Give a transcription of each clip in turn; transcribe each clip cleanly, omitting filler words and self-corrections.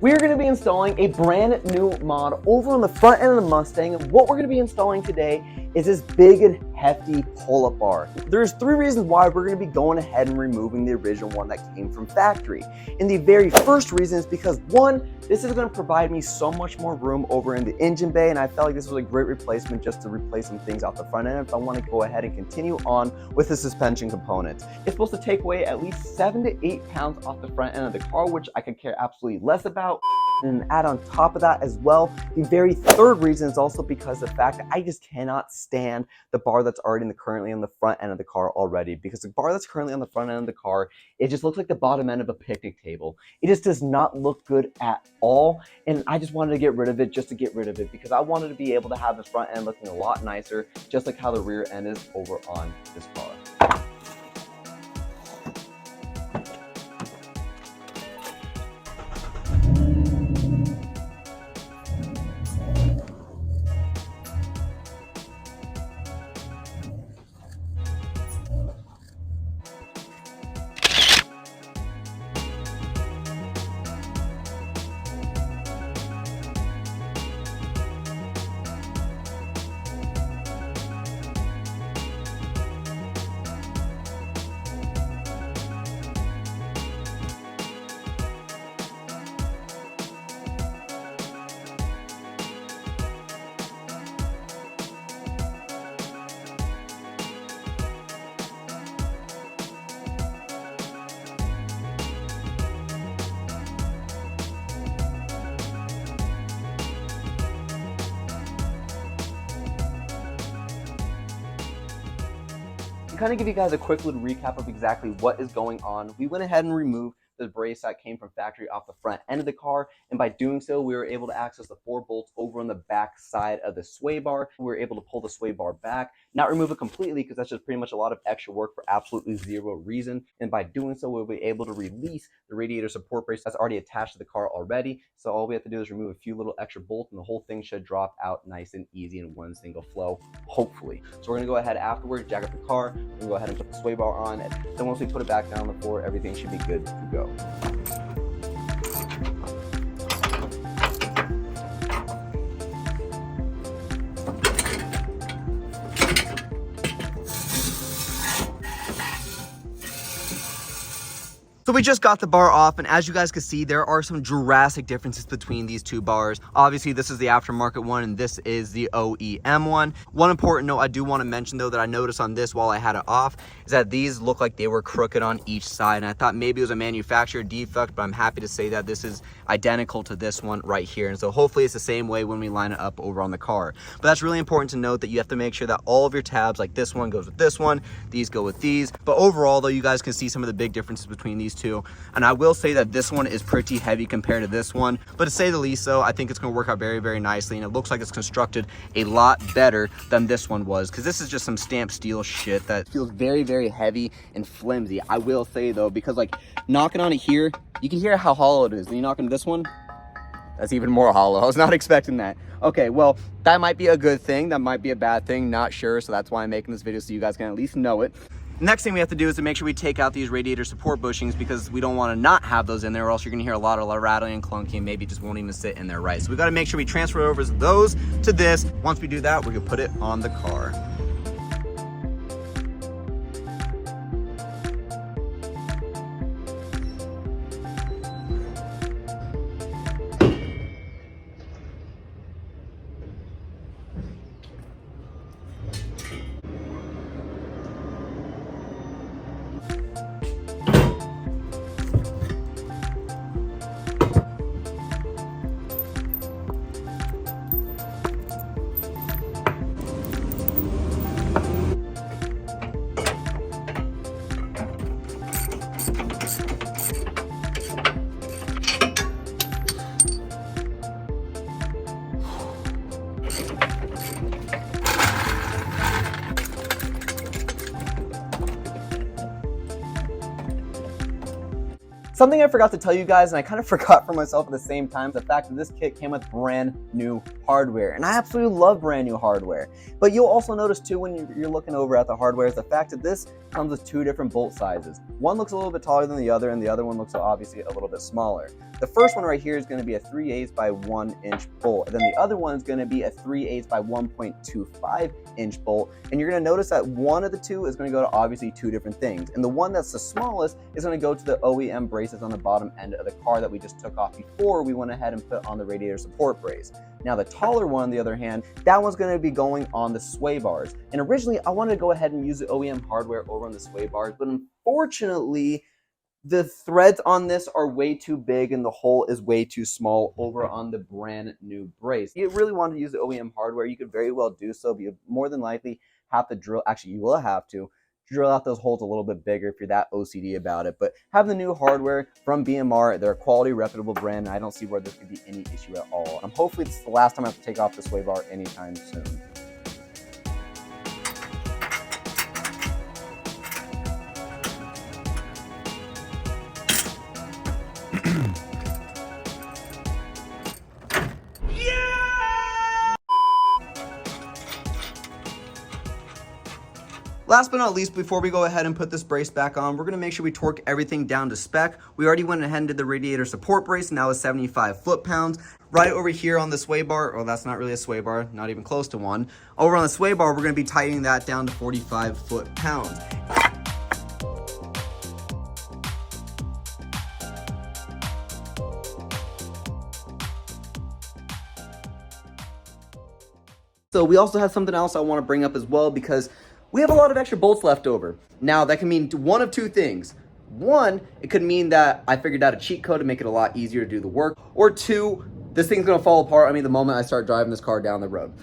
We are going to be installing a brand new mod over on the front end of the Mustang. What we're going to be installing today is this big and hefty pull-up bar. There's 3 reasons why we're going to be going ahead and removing the original one that came from factory. And the very first reason is because 1, this is going to provide me so much more room over in the engine bay, and I felt like this was a great replacement just to replace some things off the front end if I want to go ahead and continue on with the suspension components. It's supposed to take away at least 7 to 8 pounds off the front end of the car, which I could care absolutely less about. And add on top of that as well, the very third reason is also because of the fact that I just cannot stand the bar that's already currently on the front end of the car already. Because the bar that's currently on the front end of the car, it just looks like the bottom end of a picnic table. It just does not look good at all. And I just wanted to get rid of it just to get rid of it, because I wanted to be able to have the front end looking a lot nicer, just like how the rear end is over on this car. To kind of give you guys a quick little recap of exactly what is going on, we went ahead and removed the brace that came from factory off the front end of the car, and by doing so we were able to access the 4 bolts over on the back side of the sway bar. We were able to pull the sway bar back, not remove it completely because that's just pretty much a lot of extra work for absolutely zero reason, and by doing so we'll be able to release the radiator support brace that's already attached to the car already. So all we have to do is remove a few little extra bolts and the whole thing should drop out nice and easy in one single flow, hopefully. So we're going to go ahead afterwards, jack up the car, we're going to go ahead and put the sway bar on it. Then once we put it back down on the floor, everything should be good to go. So we just got the bar off, and as you guys can see, there are some drastic differences between these 2 bars. Obviously, this is the aftermarket one, and this is the OEM one. One important note I do want to mention, though, that I noticed on this while I had it off, is that these look like they were crooked on each side, and I thought maybe it was a manufacturer defect, but I'm happy to say that this is identical to this one right here, and so hopefully it's the same way when we line it up over on the car. But that's really important to note, that you have to make sure that all of your tabs, like this one goes with this one, these go with these. But overall, though, you guys can see some of the big differences between these 2, and I will say that this one is pretty heavy compared to this one, but to say the least, though, I think it's going to work out very, very nicely, and it looks like it's constructed a lot better than this one was, because this is just some stamped steel shit that feels very, very heavy and flimsy. I will say, though, because like knocking on it here, you can hear how hollow it is. When you knock on this one, that's even more hollow. I was not expecting that. Okay, well, that might be a good thing, that might be a bad thing, not sure, so that's why I'm making this video, so you guys can at least know it. Next thing we have to do is to make sure we take out these radiator support bushings, because we don't want to not have those in there, or else you're going to hear a lot of rattling and clunking, and maybe it just won't even sit in there right. So we got to make sure we transfer over those to this. Once we do that, we're going to put it on the car. Something I forgot to tell you guys, and I kind of forgot for myself at the same time, the fact that this kit came with brand new hardware. And I absolutely love brand new hardware. But you'll also notice too when you're looking over at the hardware is the fact that this comes with two different bolt sizes. One looks a little bit taller than the other, and the other one looks obviously a little bit smaller. The first one right here is going to be a 3/8 by 1 inch bolt, and then the other one is going to be a 3/8 by 1.25 inch bolt. And you're going to notice that one of the two is going to go to obviously two different things, and the one that's the smallest is going to go to the OEM braces on the bottom end of the car that we just took off before we went ahead and put on the radiator support brace. Now the taller one, on the other hand, that one's going to be going on the sway bars. And originally I wanted to go ahead and use the OEM hardware over on the sway bars, but unfortunately the threads on this are way too big and the hole is way too small over on the brand new brace. If you really want to use the OEM hardware, you could very well do so, but you more than likely have to drill, actually you will have to drill out those holes a little bit bigger if you're that OCD about it. But have the new hardware from BMR, they're a quality, reputable brand, and I don't see where there could be any issue at all. Hopefully this is the last time I have to take off the sway bar anytime soon. Last but not least, before we go ahead and put this brace back on, we're going to make sure we torque everything down to spec. We already went ahead and did the radiator support brace, and that was 75 foot-pounds. Right over here on the sway bar, oh, that's not really a sway bar, not even close to one. Over on the sway bar, we're going to be tightening that down to 45 foot-pounds. So we also have something else I want to bring up as well, because we have a lot of extra bolts left over. Now, that can mean one of two things. One, it could mean that I figured out a cheat code to make it a lot easier to do the work. Or two, this thing's gonna fall apart on me the moment I start driving this car down the road.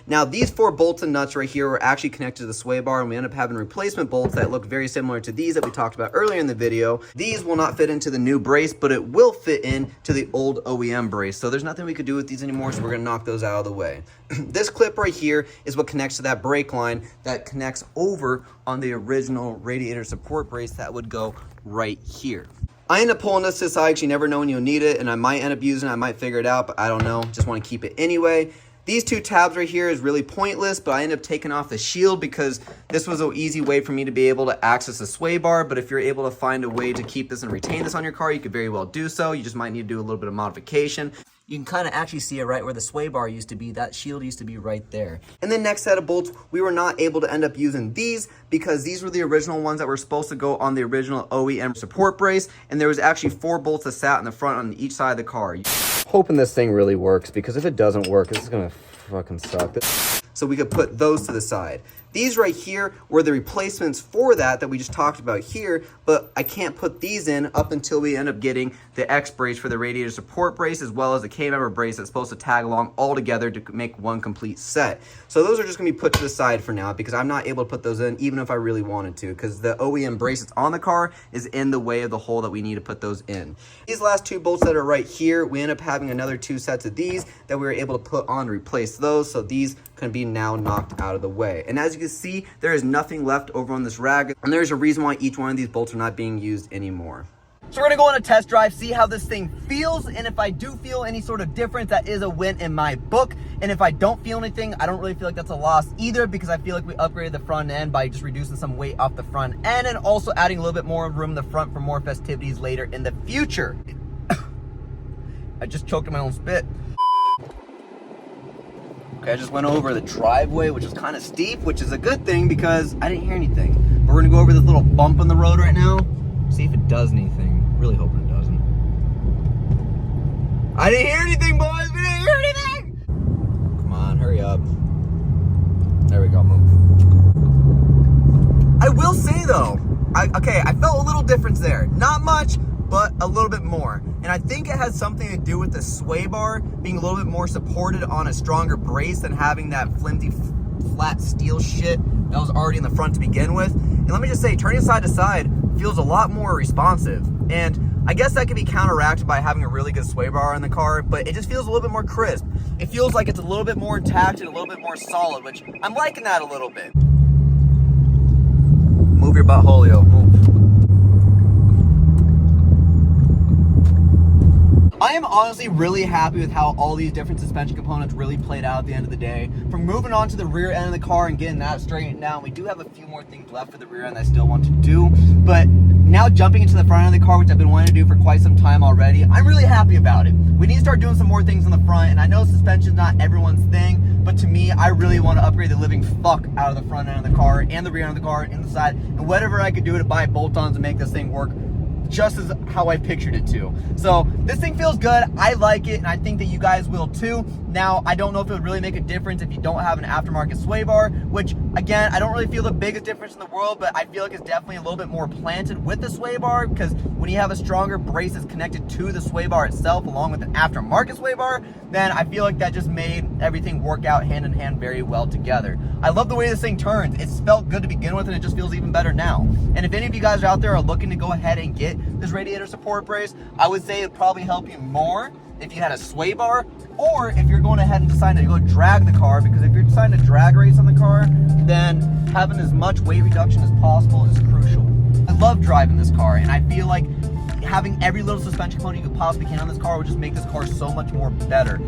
Now, these 4 bolts and nuts right here were actually connected to the sway bar, and we end up having replacement bolts that look very similar to these that we talked about earlier in the video. These will not fit into the new brace, but it will fit into the old OEM brace. So there's nothing we could do with these anymore, so we're gonna knock those out of the way. This clip right here is what connects to that brake line that connects over on the original radiator support brace that would go right here. I end up pulling this to the side because you never know when you'll need it, and I might end up using it, I might figure it out, but I don't know, just wanna keep it anyway. These 2 tabs right here is really pointless, but I ended up taking off the shield because this was an easy way for me to be able to access the sway bar. But if you're able to find a way to keep this and retain this on your car, you could very well do so. You just might need to do a little bit of modification. You can kind of actually see it right where the sway bar used to be. That shield used to be right there. And then next set of bolts, we were not able to end up using these because these were the original ones that were supposed to go on the original OEM support brace. And there was actually 4 bolts that sat in the front on each side of the car. Hoping this thing really works, because if it doesn't work, this is gonna fucking suck. So we could put those to the side. These right here were the replacements for that we just talked about here, but I can't put these in up until we end up getting the X brace for the radiator support brace, as well as the K-member brace that's supposed to tag along all together to make one complete set. So those are just gonna be put to the side for now, because I'm not able to put those in even if I really wanted to, because the OEM brace that's on the car is in the way of the hole that we need to put those in. These last 2 bolts that are right here, we end up having another 2 sets of these that we were able to put on to replace those, so these can be now knocked out of the way. And as you can see, there is nothing left over on this rag, and there's a reason why each one of these bolts are not being used anymore. So we're gonna go on a test drive, see how this thing feels, and if I do feel any sort of difference, that is a win in my book. And if I don't feel anything, I don't really feel like that's a loss either, because I feel like we upgraded the front end by just reducing some weight off the front end and also adding a little bit more room in the front for more festivities later in the future. I just choked on my own spit. Okay, I just went over the driveway, which is kind of steep, which is a good thing because I didn't hear anything. But we're gonna go over this little bump in the road right now, see if it does anything. Really hoping it doesn't. I didn't hear anything, boys. We didn't hear anything. Come on, hurry up. There we go, move. I will say though, I felt a little difference there. Not much, but a little bit more. And I think it has something to do with the sway bar being a little bit more supported on a stronger brace than having that flimsy, flat steel shit that was already in the front to begin with. And let me just say, turning side to side feels a lot more responsive. And I guess that can be counteracted by having a really good sway bar in the car, but it just feels a little bit more crisp. It feels like it's a little bit more intact and a little bit more solid, which I'm liking that a little bit. Move your butt, Julio, move. I am honestly really happy with how all these different suspension components really played out at the end of the day. From moving on to the rear end of the car and getting that straightened down, we do have a few more things left for the rear end I still want to do. But now jumping into the front end of the car, which I've been wanting to do for quite some time already, I'm really happy about it. We need to start doing some more things on the front, and I know suspension's not everyone's thing, but to me, I really want to upgrade the living fuck out of the front end of the car and the rear end of the car and the side, and whatever I could do to buy bolt-ons and make this thing work just as how I pictured it to. So this thing feels good. I like it, and I think that you guys will too. Now, I don't know if it would really make a difference if you don't have an aftermarket sway bar, which again, I don't really feel the biggest difference in the world, but I feel like it's definitely a little bit more planted with the sway bar, because when you have a stronger brace that's connected to the sway bar itself along with an aftermarket sway bar, then I feel like that just made everything work out hand in hand very well together. I love the way this thing turns. It's felt good to begin with, and it just feels even better now. And if any of you guys out there are looking to go ahead and get this radiator support brace, I would say it'd probably help you more if you had a sway bar, or if you're going ahead and deciding to go drag the car, because if you're deciding to drag race on the car, then having as much weight reduction as possible is crucial. I love driving this car, and I feel like having every little suspension component you could possibly can on this car would just make this car so much more better.